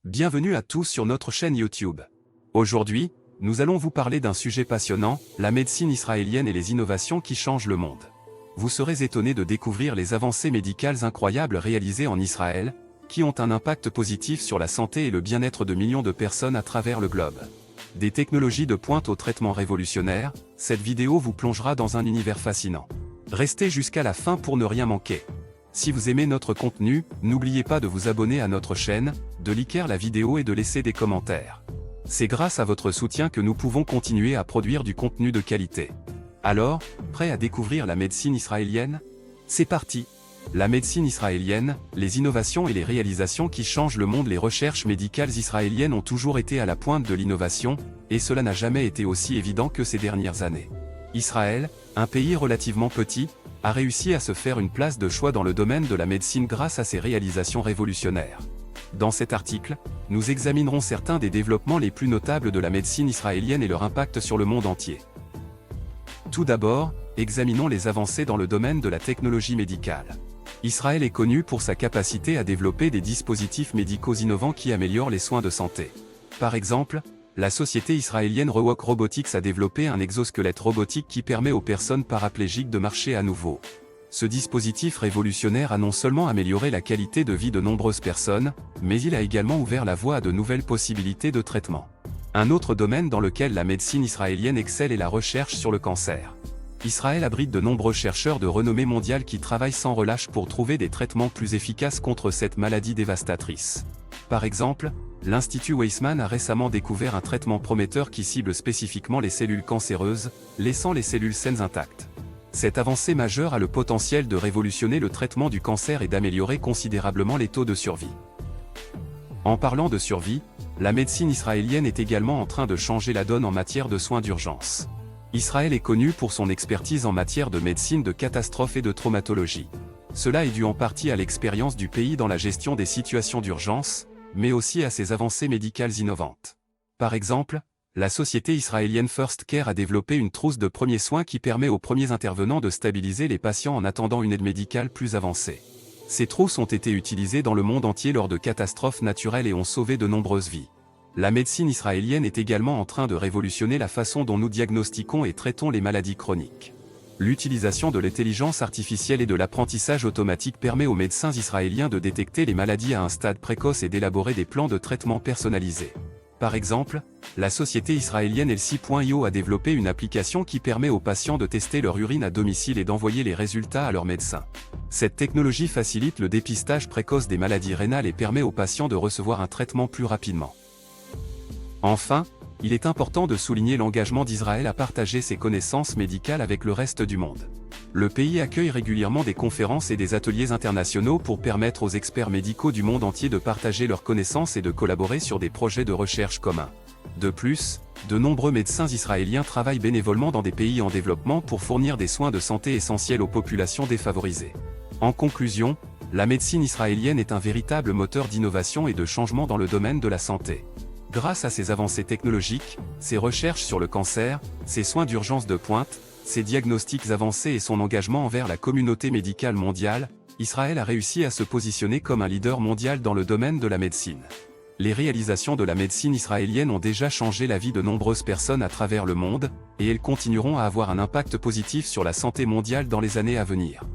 Bienvenue à tous sur notre chaîne YouTube. Aujourd'hui, nous allons vous parler d'un sujet passionnant, la médecine israélienne et les innovations qui changent le monde. Vous serez étonnés de découvrir les avancées médicales incroyables réalisées en Israël, qui ont un impact positif sur la santé et le bien-être de millions de personnes à travers le globe. Des technologies de pointe au traitement révolutionnaire, cette vidéo vous plongera dans un univers fascinant. Restez jusqu'à la fin pour ne rien manquer. Si vous aimez notre contenu, n'oubliez pas de vous abonner à notre chaîne, de liker la vidéo et de laisser des commentaires. C'est grâce à votre soutien que nous pouvons continuer à produire du contenu de qualité. Alors, prêt à découvrir la médecine israélienne? C'est parti! La médecine israélienne, les innovations et les réalisations qui changent le monde. Les recherches médicales israéliennes ont toujours été à la pointe de l'innovation, et cela n'a jamais été aussi évident que ces dernières années. Israël, un pays relativement petit, a réussi à se faire une place de choix dans le domaine de la médecine grâce à ses réalisations révolutionnaires. Dans cet article, nous examinerons certains des développements les plus notables de la médecine israélienne et leur impact sur le monde entier. Tout d'abord, examinons les avancées dans le domaine de la technologie médicale. Israël est connu pour sa capacité à développer des dispositifs médicaux innovants qui améliorent les soins de santé. Par exemple, la société israélienne Rewalk Robotics a développé un exosquelette robotique qui permet aux personnes paraplégiques de marcher à nouveau. Ce dispositif révolutionnaire a non seulement amélioré la qualité de vie de nombreuses personnes, mais il a également ouvert la voie à de nouvelles possibilités de traitement. Un autre domaine dans lequel la médecine israélienne excelle est la recherche sur le cancer. Israël abrite de nombreux chercheurs de renommée mondiale qui travaillent sans relâche pour trouver des traitements plus efficaces contre cette maladie dévastatrice. Par exemple, l'Institut Weizmann a récemment découvert un traitement prometteur qui cible spécifiquement les cellules cancéreuses, laissant les cellules saines intactes. Cette avancée majeure a le potentiel de révolutionner le traitement du cancer et d'améliorer considérablement les taux de survie. En parlant de survie, la médecine israélienne est également en train de changer la donne en matière de soins d'urgence. Israël est connu pour son expertise en matière de médecine de catastrophe et de traumatologie. Cela est dû en partie à l'expérience du pays dans la gestion des situations d'urgence, mais aussi à ses avancées médicales innovantes. Par exemple, la société israélienne First Care a développé une trousse de premiers soins qui permet aux premiers intervenants de stabiliser les patients en attendant une aide médicale plus avancée. Ces trousses ont été utilisées dans le monde entier lors de catastrophes naturelles et ont sauvé de nombreuses vies. La médecine israélienne est également en train de révolutionner la façon dont nous diagnostiquons et traitons les maladies chroniques. L'utilisation de l'intelligence artificielle et de l'apprentissage automatique permet aux médecins israéliens de détecter les maladies à un stade précoce et d'élaborer des plans de traitement personnalisés. Par exemple, la société israélienne Elsi.io a développé une application qui permet aux patients de tester leur urine à domicile et d'envoyer les résultats à leur médecin. Cette technologie facilite le dépistage précoce des maladies rénales et permet aux patients de recevoir un traitement plus rapidement. Enfin, il est important de souligner l'engagement d'Israël à partager ses connaissances médicales avec le reste du monde. Le pays accueille régulièrement des conférences et des ateliers internationaux pour permettre aux experts médicaux du monde entier de partager leurs connaissances et de collaborer sur des projets de recherche communs. De plus, de nombreux médecins israéliens travaillent bénévolement dans des pays en développement pour fournir des soins de santé essentiels aux populations défavorisées. En conclusion, la médecine israélienne est un véritable moteur d'innovation et de changement dans le domaine de la santé. Grâce à ses avancées technologiques, ses recherches sur le cancer, ses soins d'urgence de pointe, ses diagnostics avancés et son engagement envers la communauté médicale mondiale, Israël a réussi à se positionner comme un leader mondial dans le domaine de la médecine. Les réalisations de la médecine israélienne ont déjà changé la vie de nombreuses personnes à travers le monde, et elles continueront à avoir un impact positif sur la santé mondiale dans les années à venir.